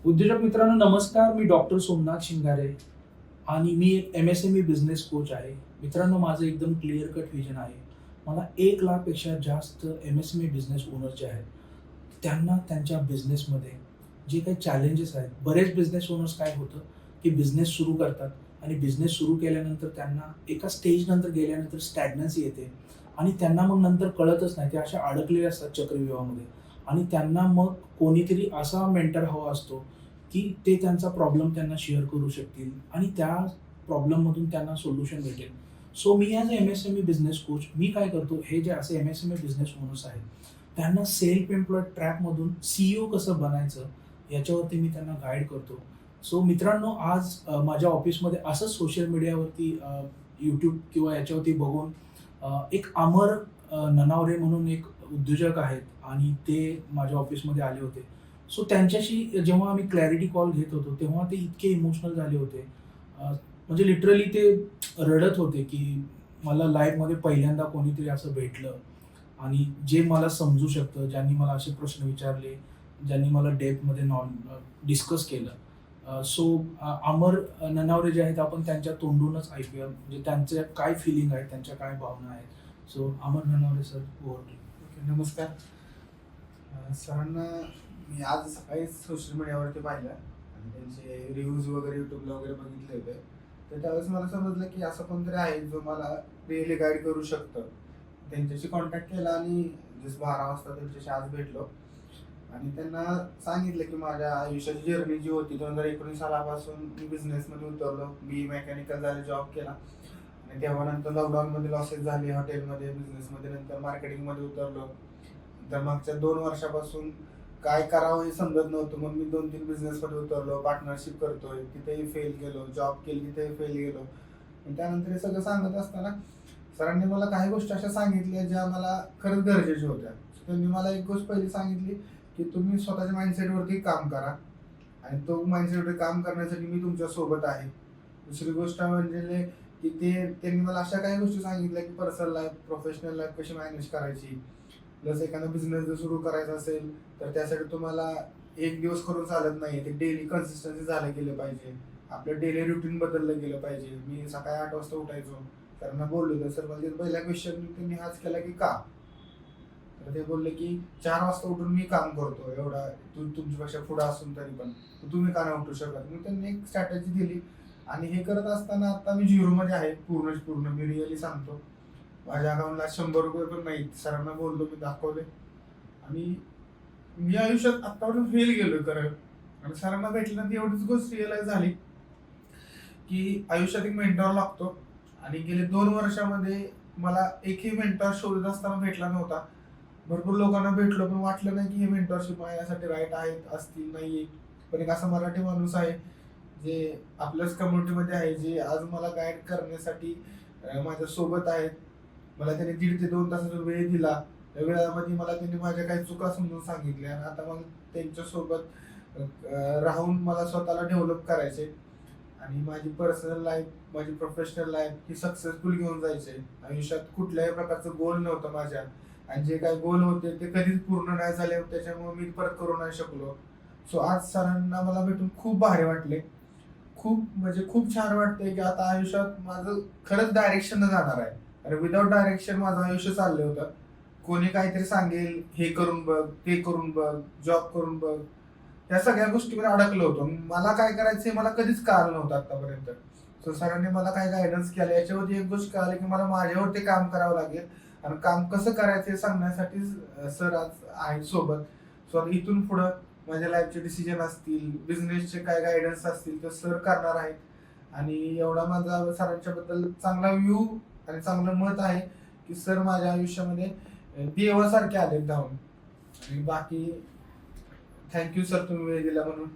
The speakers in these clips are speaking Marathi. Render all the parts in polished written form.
उद्योजक मित्रांनो नमस्कार. मी डॉक्टर सोमनाथ शिंगारे आणि मी एक MSME बिझनेस कोच आहे. मित्रांनो माझं एकदम क्लिअर कट व्हिजन आहे. मला 1,00,000पेक्षा जास्त MSME बिझनेस ओनर जे आहेत, त्यांना त्यांच्या बिझनेसमध्ये जे काही चॅलेंजेस आहेत, बरेच बिझनेस ओनर्स काय होतं, की बिझनेस सुरू करतात आणि बिझनेस सुरू केल्यानंतर त्यांना एका स्टेजनंतर गेल्यानंतर स्टॅग्नन्सी येते आणि त्यांना मग नंतर कळतच नाही. ते असे अडकलेले असतात चक्रव्यूहामध्ये आणि त्यांना मग कोणीतरी असा मेंटर हवा असतो, की ते त्यांचा प्रॉब्लेम त्यांना शेअर करू शकतील आणि त्या प्रॉब्लेममधून त्यांना सोल्युशन भेटेल. सो मी as a MSME business coach मी काय करतो, हे जे असे MSME बिझनेस ओनर्स आहेत, त्यांना सेल्फ एम्प्लॉईड ट्रॅकमधून CEO कसं बनायचं, याच्यावरती मी त्यांना गाईड करतो. सो मित्रांनो, आज माझ्या ऑफिसमध्ये असंच सोशल मीडियावरती YouTube किंवा याच्यावरती बघून एक अमर ननावरे म्हणून एक उद्योजक आहेत आणि ते माझ्या ऑफिसमध्ये आले होते. सो त्यांच्याशी जेव्हा आम्ही क्लॅरिटी कॉल घेत होतो, तेव्हा ते इतके इमोशनल झाले होते. म्हणजे लिटरली ते रडत होते, की मला लाईफमध्ये पहिल्यांदा कोणीतरी असं भेटलं आणि जे मला समजू शकतं, ज्यांनी मला असे प्रश्न विचारले, ज्यांनी मला डेप्थमध्ये डिस्कस केलं. सो अमर ननावरे जे आहेत, आपण त्यांच्या तोंडूनच ऐकूया. म्हणजे त्यांच्या काय फीलिंग आहेत, त्यांच्या काय भावना आहेत. So Amar Nanaware sir, over to you. Okay, नमस्कार. सरांना मी आज सकाळीच सोशल मीडियावरती पाहिलं आणि त्यांचे रिव्ह्यूज वगैरे यूट्यूबला वगैरे बघितले होते. तर त्यावेळेस मला समजलं की असं कोणतरी आहे जो मला रिअली गाईड करू शकतं. त्यांच्याशी कॉन्टॅक्ट केला आणि जस्ट 12 वाजता त्यांच्याशी आज भेटलो आणि त्यांना सांगितलं की माझ्या आयुष्याची जर्नी जी होती 2019 सालापासून मी बिझनेसमध्ये उतरलो. मी मेकॅनिकल झाले, जॉब केला आणि तेव्हा नंतर लॉकडाऊनमध्ये लॉसेस झाले हॉटेलमध्ये, बिझनेसमध्ये, नंतर मार्केटिंगमध्ये उतरलो. तर मागच्या 2 वर्षापासून काय करावं हे समजत नव्हतं. मग मी 2-3 बिझनेसमध्ये उतरलो, पार्टनरशिप करतोय, तिथेही फेल गेलो, जॉब केली तिथेही फेल गेलो. आणि त्यानंतर हे सगळं सांगत असताना सरांनी मला काही गोष्टी अशा सांगितल्या ज्या मला खरंच गरजेच्या होत्या. त्यांनी मला एक गोष्ट पहिली सांगितली की तुम्ही स्वतःच्या माइंडसेटवरती काम करा आणि तो माइंडसेटवरती काम करण्यासाठी मी तुमच्या सोबत आहे. दुसरी गोष्ट म्हणजे की त्यांनी मला अशा काही गोष्टी सांगितल्या की पर्सनल लाईफ, प्रोफेशनल लाईफ कशी मॅनेज करायची. जसं एखादा बिझनेस जर सुरू करायचा असेल तर त्यासाठी तुम्हाला एक दिवस करून चालत नाही. ते डेली कन्सिस्टन्सी झालं गेलं पाहिजे. आपलं डेली रुटीन बदललं गेलं पाहिजे. मी सकाळी 8 वाजता उठायचो. सरांना बोललो तर सर मला पहिला क्वेश्चन त्यांनी हाच केला की का? तर ते बोलले की 4 वाजता उठून मी काम करतो, एवढा तुमच्यापेक्षा पुढे असून तरी पण तुम्ही का नाही उठू शकत? मग त्यांनी एक स्ट्रॅटेजी दिली आणि हे करत असताना आता मी झिरोमध्ये आहे. पूर्ण मी रिअली सांगतो. माझ्या अकाउंटला 100 रुपये पण नाही. सरांना बोललो, मी दाखवले आणि मी आयुष्यात आतापर्यंत फेल गेलोय खरं. आणि सरांना भेटल्यानंतर एवढीच गोष्ट रिअलाइज झाली की आयुष्यात एक मेंटॉर लागतो आणि गेले 2 वर्षामध्ये मला एकही मेंटॉर शोधत असताना भेटला नव्हता. भरपूर लोकांना भेटलो पण वाटलं नाही की हे मेंटॉरशिप माझ्यासाठी राईट आहेत, असतील, नाहीये. पण एक असा मराठी माणूस आहे जे आपल्याच कम्युनिटीमध्ये आहे, जे आज मला गाईड करण्यासाठी माझ्या सोबत आहेत. मला त्यांनी 1.5 ते 2 तासाचा वेळ दिला. त्या वेळामध्ये मला त्यांनी माझ्या काही चुका समजून सांगितल्या आणि आता मला त्यांच्यासोबत राहून मला स्वतःला डेव्हलप करायचे आणि माझी पर्सनल लाईफ, माझी प्रोफेशनल लाईफ ही सक्सेसफुल घेऊन जायचे. आयुष्यात कुठल्याही प्रकारचं गोल नव्हतं माझ्या आणि जे काही गोल होते ते कधीच पूर्ण नाही झाले. त्याच्यामुळे मी परत करू नाही शकलो. सो आज सरांना मला भेटून खूप भारी वाटले. खूप छान वाटतंय की आता आयुष्यात माझं खरंच डायरेक्शन जाणार आहे. अरे विदाउट डायरेक्शन माझं आयुष्य चाललं होतं. कोणी काहीतरी सांगेल, हे करून बघ, ते करून बघ, जॉब करून बघ, त्या सगळ्या गोष्टीमध्ये अडकलो होतो. मला काय करायचं हे मला कधीच कळलं नव्हतं आतापर्यंत. सो सरांनी मला काय गायडन्स केलं, याच्यावरती एक गोष्ट कळाली की मला माझ्यावरती काम करावं लागेल आणि काम कसं करायचं हे सांगण्यासाठी सर आज आहेत सोबत. सो आता इथून पुढं माझ्या लाईफचे डिसिजन असतील, बिझनेसचे काय गायडन्स असतील तर सर करणार आहेत. आणि एवढा माझा सरांच्या बद्दल चांगला व्ह्यू आणि चांगलं मत आहे की सर माझ्या आयुष्यामध्ये देवासारखे आलेत धावून. आणि बाकी थँक्यू सर, तुम्ही वेळ दिला म्हणून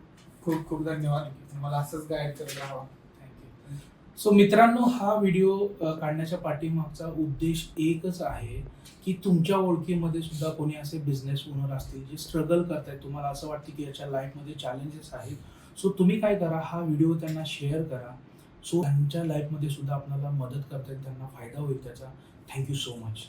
खूप खूप धन्यवाद. मला असंच गाईड करत राहावा. थँक्यू. सो मित्रांनो, हा व्हिडिओ काढण्याच्या पाठीमागचा उद्देश एकच आहे की तुमच्या ओळखीमध्ये सुद्धा कोणी असे बिझनेस ओनर असतील जे स्ट्रगल करतायत. तुम्हाला असं वाटतं की याच्या लाईफमध्ये चॅलेंजेस आहेत. सो तुम्ही काय करा, हा व्हिडिओ त्यांना शेअर करा. सो त्यांच्या लाईफमध्ये सुद्धा आपल्याला मदत करता येईल, त्यांना फायदा होईल त्याचा. Thank you so much.